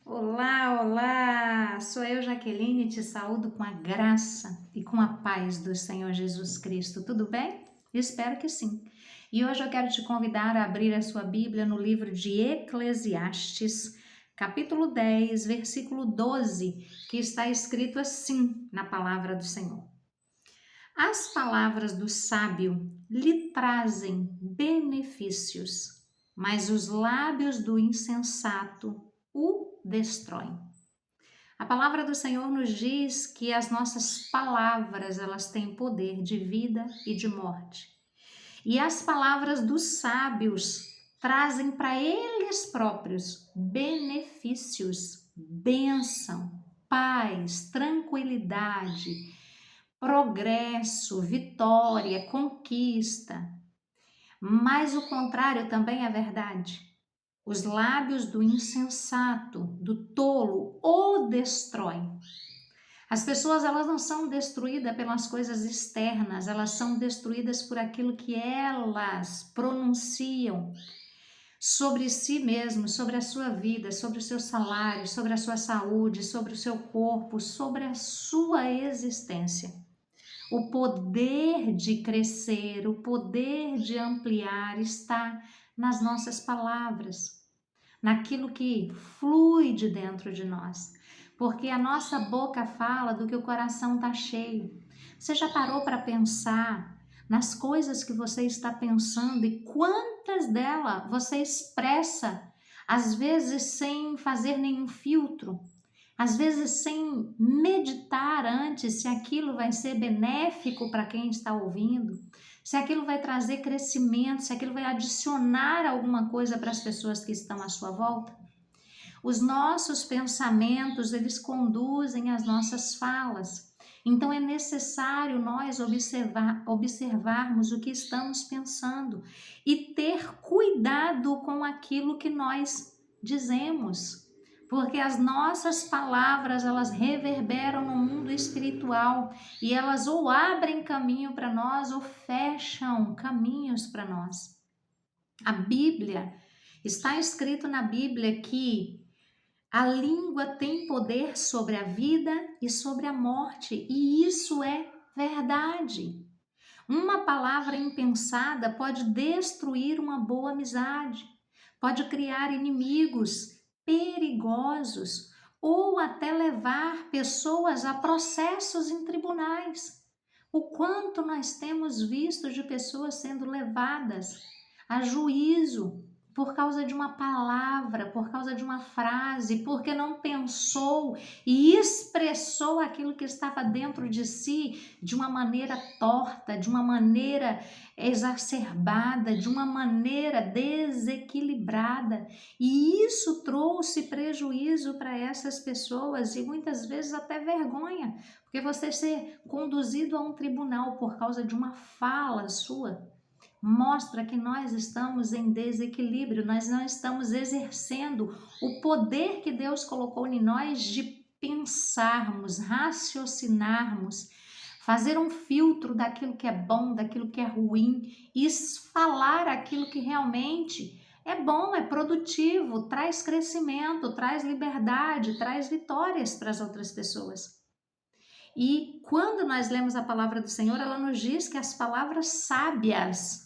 Olá, olá! Sou eu, Jaqueline, te saúdo com a graça e com a paz do Senhor Jesus Cristo. Tudo bem? Espero que sim. E hoje eu quero te convidar a abrir a sua Bíblia no livro de Eclesiastes, capítulo 10, versículo 12, que está escrito assim na palavra do Senhor. As palavras do sábio lhe trazem benefícios, mas os lábios do insensato o destroem. A palavra do Senhor nos diz que as nossas palavras, elas têm poder de vida e de morte. E as palavras dos sábios trazem para eles próprios benefícios, bênção, paz, tranquilidade, progresso, vitória, conquista. Mas o contrário também é verdade. Os lábios do insensato, do tolo, o destroem. As pessoas, elas não são destruídas pelas coisas externas, elas são destruídas por aquilo que elas pronunciam sobre si mesmo, sobre a sua vida, sobre o seu salário, sobre a sua saúde, sobre o seu corpo, sobre a sua existência. O poder de crescer, o poder de ampliar está nas nossas palavras, naquilo que flui de dentro de nós. Porque a nossa boca fala do que o coração está cheio. Você já parou para pensar nas coisas que você está pensando e quantas delas você expressa, às vezes sem fazer nenhum filtro? Às vezes sem meditar antes se aquilo vai ser benéfico para quem está ouvindo, se aquilo vai trazer crescimento, se aquilo vai adicionar alguma coisa para as pessoas que estão à sua volta. Os nossos pensamentos, eles conduzem as nossas falas. Então é necessário nós observarmos o que estamos pensando e ter cuidado com aquilo que nós dizemos. Porque as nossas palavras, elas reverberam no mundo espiritual e elas ou abrem caminho para nós ou fecham caminhos para nós. A Bíblia, está escrito na Bíblia que a língua tem poder sobre a vida e sobre a morte, e isso é verdade. Uma palavra impensada pode destruir uma boa amizade, pode criar inimigos perigosos ou até levar pessoas a processos em tribunais. O quanto nós temos visto de pessoas sendo levadas a juízo por causa de uma palavra, por causa de uma frase, porque não pensou e expressou aquilo que estava dentro de si de uma maneira torta, de uma maneira exacerbada, de uma maneira desequilibrada. E isso trouxe prejuízo para essas pessoas e muitas vezes até vergonha, porque você ser conduzido a um tribunal por causa de uma fala sua mostra que nós estamos em desequilíbrio, nós não estamos exercendo o poder que Deus colocou em nós de pensarmos, raciocinarmos, fazer um filtro daquilo que é bom, daquilo que é ruim e falar aquilo que realmente é bom, é produtivo, traz crescimento, traz liberdade, traz vitórias para as outras pessoas. E quando nós lemos a palavra do Senhor, ela nos diz que as palavras sábias,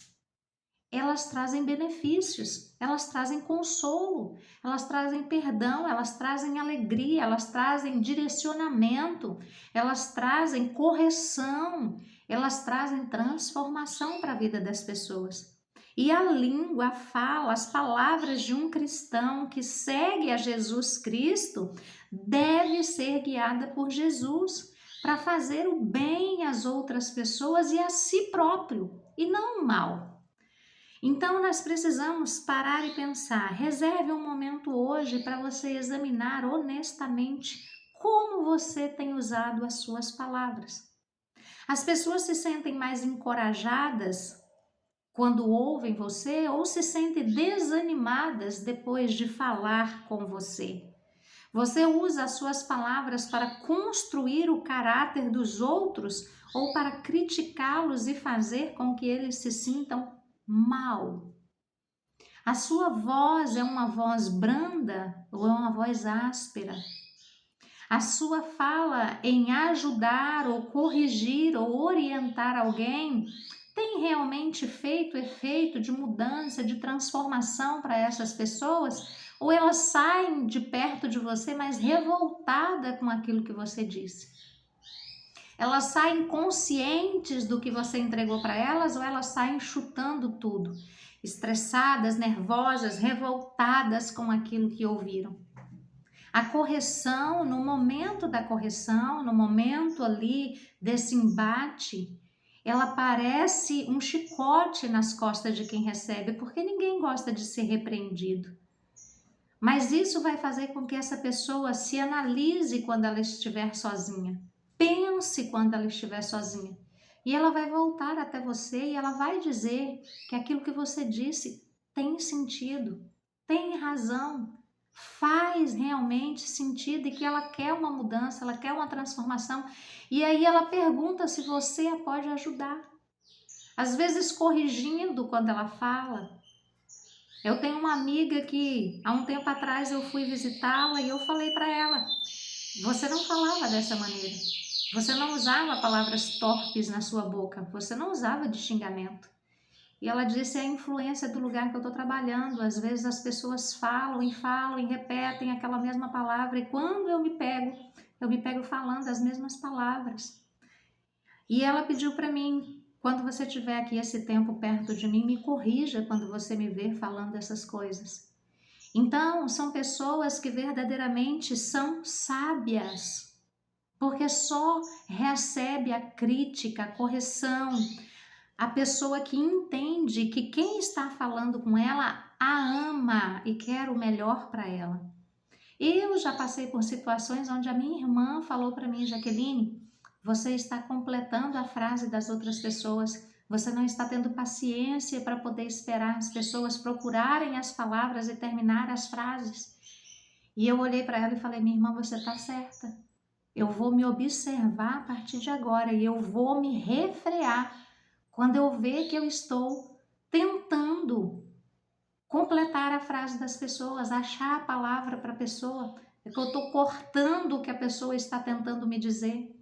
elas trazem benefícios, elas trazem consolo, elas trazem perdão, elas trazem alegria, elas trazem direcionamento, elas trazem correção, elas trazem transformação para a vida das pessoas. E a língua, a fala, as palavras de um cristão que segue a Jesus Cristo deve ser guiada por Jesus para fazer o bem às outras pessoas e a si próprio, e não o mal. Então, nós precisamos parar e pensar. Reserve um momento hoje para você examinar honestamente como você tem usado as suas palavras. As pessoas se sentem mais encorajadas quando ouvem você ou se sentem desanimadas depois de falar com você. Você usa as suas palavras para construir o caráter dos outros ou para criticá-los e fazer com que eles se sintam mal? A sua voz é uma voz branda ou é uma voz áspera? A sua fala em ajudar ou corrigir ou orientar alguém tem realmente feito efeito de mudança, de transformação para essas pessoas? Ou elas saem de perto de você, mas revoltada com aquilo que você disse? Elas saem conscientes do que você entregou para elas ou elas saem chutando tudo, estressadas, nervosas, revoltadas com aquilo que ouviram? A correção, no momento da correção, no momento ali desse embate, ela parece um chicote nas costas de quem recebe, porque ninguém gosta de ser repreendido. Mas isso vai fazer com que essa pessoa se analise quando ela estiver sozinha. Pense quando ela estiver sozinha. E ela vai voltar até você e ela vai dizer que aquilo que você disse tem sentido, tem razão, faz realmente sentido e que ela quer uma mudança, ela quer uma transformação. E aí ela pergunta se você a pode ajudar. Às vezes corrigindo quando ela fala. Eu tenho uma amiga que há um tempo atrás eu fui visitá-la e eu falei para ela: você não falava dessa maneira. Você não usava palavras torpes na sua boca. Você não usava de xingamento. E ela disse: é a influência do lugar que eu estou trabalhando. Às vezes as pessoas falam e repetem aquela mesma palavra. E quando eu me pego falando as mesmas palavras. E ela pediu para mim: quando você estiver aqui esse tempo perto de mim, me corrija quando você me ver falando essas coisas. Então, são pessoas que verdadeiramente são sábias, porque só recebe a crítica, a correção, a pessoa que entende que quem está falando com ela a ama e quer o melhor para ela. Eu já passei por situações onde a minha irmã falou para mim: Jaqueline, você está completando a frase das outras pessoas, você não está tendo paciência para poder esperar as pessoas procurarem as palavras e terminar as frases. E eu olhei para ela e falei: minha irmã, você está certa. Eu vou me observar a partir de agora e eu vou me refrear quando eu ver que eu estou tentando completar a frase das pessoas, achar a palavra para a pessoa, é que eu estou cortando o que a pessoa está tentando me dizer,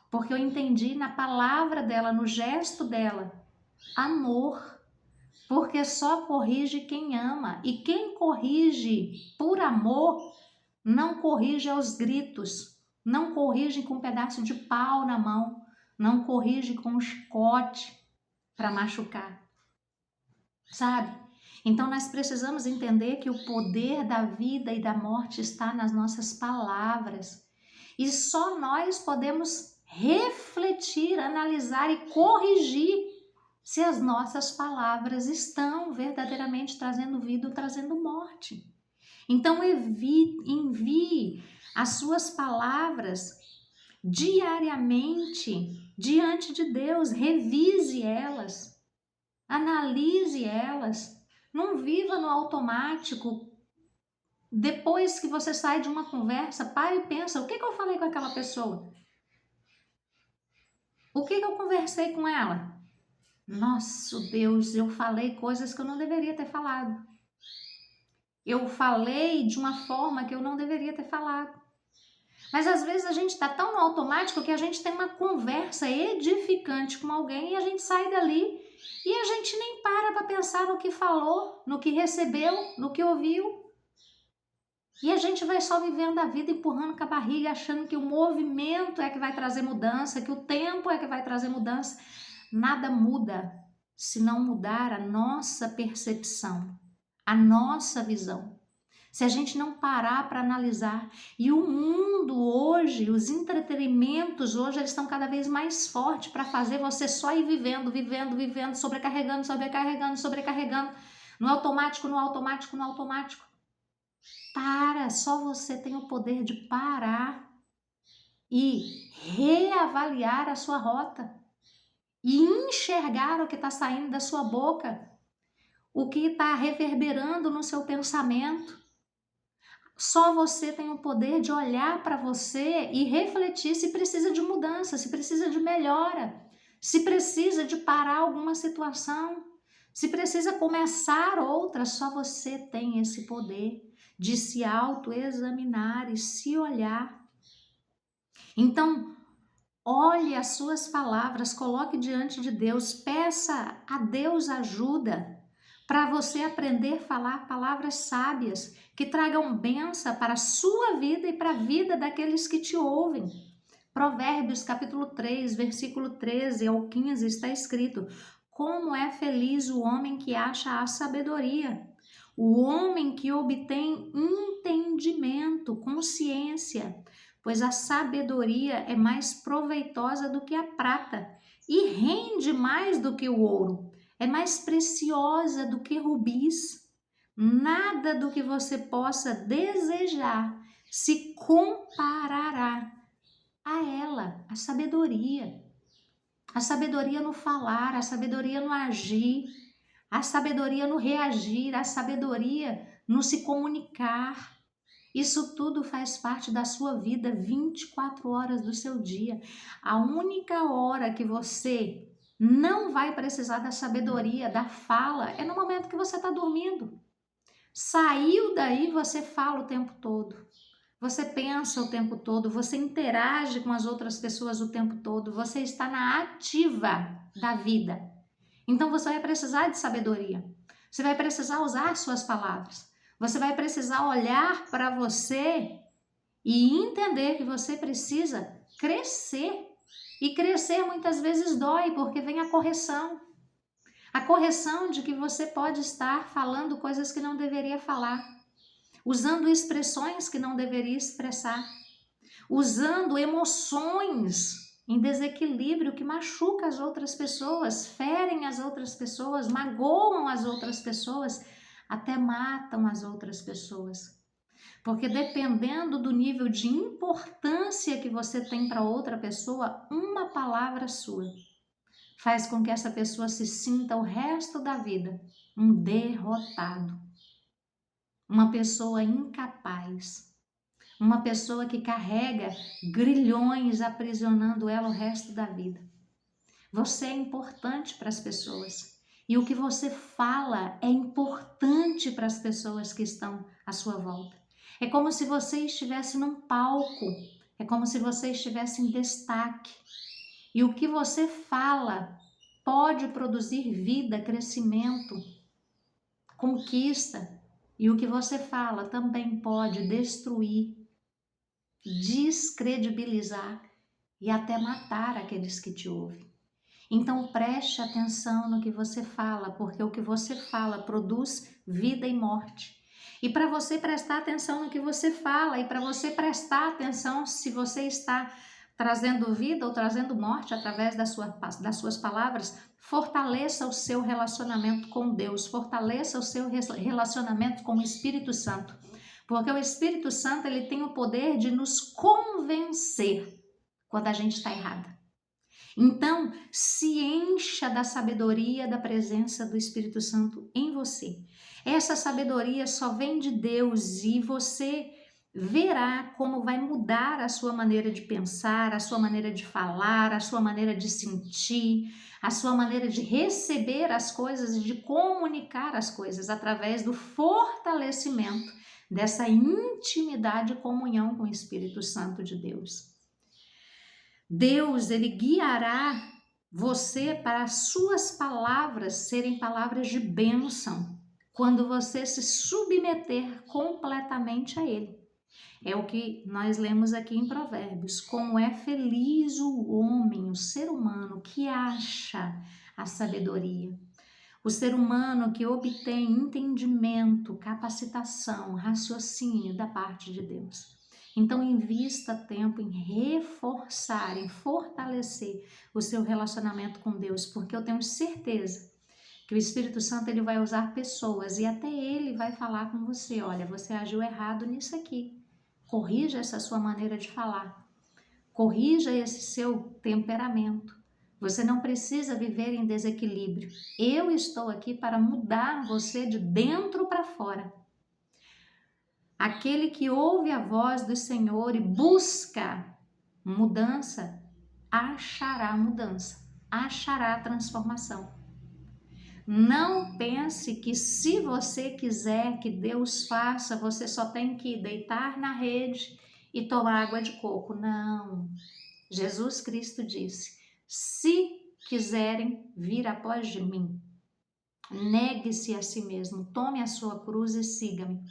porque eu entendi na palavra dela, no gesto dela, amor, porque só corrige quem ama, e quem corrige por amor não corrige aos gritos, não corrige com um pedaço de pau na mão, não corrige com um chicote para machucar, sabe? Então nós precisamos entender que o poder da vida e da morte está nas nossas palavras. E só nós podemos refletir, analisar e corrigir se as nossas palavras estão verdadeiramente trazendo vida ou trazendo morte. Então envie as suas palavras diariamente diante de Deus, revise elas, analise elas. Não viva no automático. Depois que você sai de uma conversa, pare e pensa: o que eu falei com aquela pessoa? O que eu conversei com ela? Nossa, Deus, eu falei coisas que eu não deveria ter falado. Eu falei de uma forma que eu não deveria ter falado. Mas às vezes a gente está tão no automático que a gente tem uma conversa edificante com alguém e a gente sai dali e a gente nem para pensar no que falou, no que recebeu, no que ouviu. E a gente vai só vivendo a vida empurrando com a barriga, achando que o movimento é que vai trazer mudança, que o tempo é que vai trazer mudança. Nada muda se não mudar a nossa percepção, a nossa visão. Se a gente não parar para analisar. E o mundo hoje, os entretenimentos hoje, eles estão cada vez mais fortes para fazer você só ir vivendo, sobrecarregando, no automático. Só você tem o poder de parar e reavaliar a sua rota e enxergar o que está saindo da sua boca, o que está reverberando no seu pensamento. Só você tem o poder de olhar para você e refletir se precisa de mudança, se precisa de melhora, se precisa de parar alguma situação, Se precisa começar outra, só você tem esse poder de se autoexaminar e se olhar. Então, olhe as suas palavras, coloque diante de Deus, peça a Deus ajuda para você aprender a falar palavras sábias que tragam bênção para a sua vida e para a vida daqueles que te ouvem. Provérbios capítulo 3, versículo 13 ao 15 está escrito: como é feliz o homem que acha a sabedoria, o homem que obtém entendimento, consciência, pois a sabedoria é mais proveitosa do que a prata e rende mais do que o ouro, é mais preciosa do que rubis. Nada do que você possa desejar se comparará a ela, a sabedoria. A sabedoria no falar, a sabedoria no agir, a sabedoria no reagir, a sabedoria no se comunicar. Isso tudo faz parte da sua vida 24 horas do seu dia. A única hora que você não vai precisar da sabedoria, da fala, é no momento que você está dormindo. Saiu daí, você fala o tempo todo. Você pensa o tempo todo, você interage com as outras pessoas o tempo todo, você está na ativa da vida. Então você vai precisar de sabedoria. Você vai precisar usar suas palavras. Você vai precisar olhar para você e entender que você precisa crescer. E crescer muitas vezes dói, porque vem a correção. A correção de que você pode estar falando coisas que não deveria falar, usando expressões que não deveria expressar, usando emoções em desequilíbrio que machucam as outras pessoas, ferem as outras pessoas, magoam as outras pessoas, até matam as outras pessoas. Porque dependendo do nível de importância que você tem para outra pessoa, uma palavra sua faz com que essa pessoa se sinta o resto da vida um derrotado, uma pessoa incapaz, uma pessoa que carrega grilhões aprisionando ela o resto da vida. Você é importante para as pessoas e o que você fala é importante para as pessoas que estão à sua volta. É como se você estivesse num palco, é como se você estivesse em destaque. E o que você fala pode produzir vida, crescimento, conquista. E o que você fala também pode destruir, descredibilizar e até matar aqueles que te ouvem. Então preste atenção no que você fala, porque o que você fala produz vida e morte. E para você prestar atenção no que você fala, e para você prestar atenção se você está trazendo vida ou trazendo morte através das suas palavras, fortaleça o seu relacionamento com Deus, fortaleça o seu relacionamento com o Espírito Santo. Porque o Espírito Santo ele tem o poder de nos convencer quando a gente está errada. Então, se encha da sabedoria da presença do Espírito Santo em você. Essa sabedoria só vem de Deus e você verá como vai mudar a sua maneira de pensar, a sua maneira de falar, a sua maneira de sentir, a sua maneira de receber as coisas e de comunicar as coisas através do fortalecimento dessa intimidade e comunhão com o Espírito Santo de Deus. Deus, ele guiará você para as suas palavras serem palavras de bênção, quando você se submeter completamente a ele. É o que nós lemos aqui em Provérbios. Como é feliz o homem, o ser humano que acha a sabedoria. O ser humano que obtém entendimento, capacitação, raciocínio da parte de Deus. Então, invista tempo em reforçar, em fortalecer o seu relacionamento com Deus, porque eu tenho certeza que o Espírito Santo ele vai usar pessoas e até ele vai falar com você, olha, você agiu errado nisso aqui. Corrija essa sua maneira de falar. Corrija esse seu temperamento. Você não precisa viver em desequilíbrio. Eu estou aqui para mudar você de dentro para fora. Aquele que ouve a voz do Senhor e busca mudança, achará mudança, achará transformação. Não pense que se você quiser que Deus faça, você só tem que deitar na rede e tomar água de coco. Não. Jesus Cristo disse: se quiserem vir após de mim, negue-se a si mesmo, tome a sua cruz e siga-me.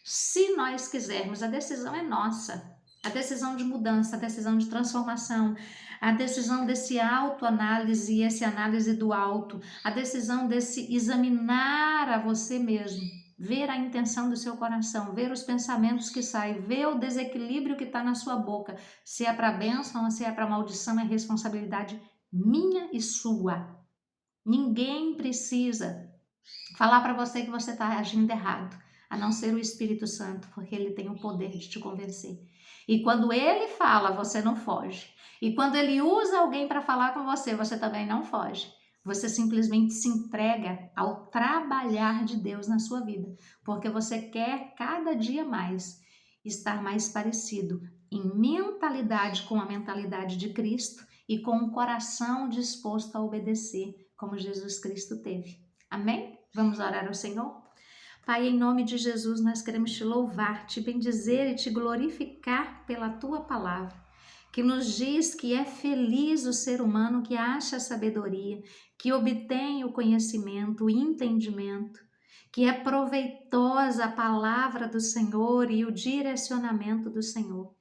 Se nós quisermos, a decisão é nossa. A decisão de mudança, a decisão de transformação, a decisão desse autoanálise e esse análise do alto, a decisão desse examinar a você mesmo, ver a intenção do seu coração, ver os pensamentos que saem, ver o desequilíbrio que está na sua boca, se é para bênção ou se é para maldição, é responsabilidade minha e sua. Ninguém precisa falar para você que você está agindo errado, a não ser o Espírito Santo, porque ele tem o poder de te convencer. E quando ele fala, você não foge. E quando ele usa alguém para falar com você, você também não foge. Você simplesmente se entrega ao trabalhar de Deus na sua vida, porque você quer cada dia mais estar mais parecido em mentalidade com a mentalidade de Cristo e com um coração disposto a obedecer, como Jesus Cristo teve. Amém? Vamos orar ao Senhor? Pai, em nome de Jesus, nós queremos te louvar, te bendizer e te glorificar pela tua palavra, que nos diz que é feliz o ser humano que acha a sabedoria, que obtém o conhecimento, o entendimento, que é proveitosa a palavra do Senhor e o direcionamento do Senhor.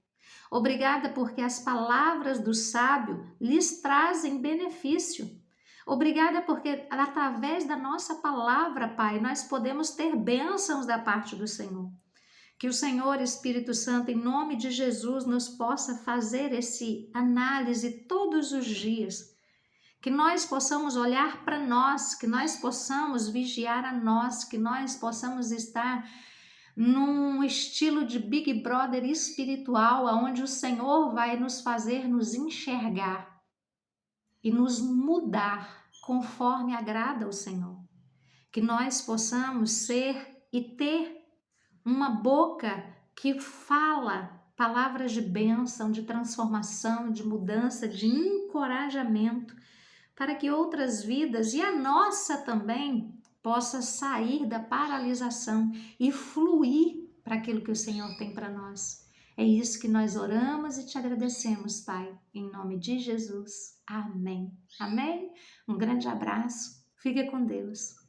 Obrigada porque as palavras do sábio lhes trazem benefício. Obrigada porque através da nossa palavra, Pai, nós podemos ter bênçãos da parte do Senhor. Que o Senhor, Espírito Santo, em nome de Jesus, nos possa fazer esse análise todos os dias. Que nós possamos olhar para nós, que nós possamos vigiar a nós, que nós possamos estar num estilo de Big Brother espiritual, onde o Senhor vai nos fazer nos enxergar e nos mudar conforme agrada ao Senhor. Que nós possamos ser e ter uma boca que fala palavras de bênção, de transformação, de mudança, de encorajamento, para que outras vidas e a nossa também possa sair da paralisação e fluir para aquilo que o Senhor tem para nós. É isso que nós oramos e te agradecemos, Pai, em nome de Jesus. Amém. Amém? Um grande abraço. Fique com Deus.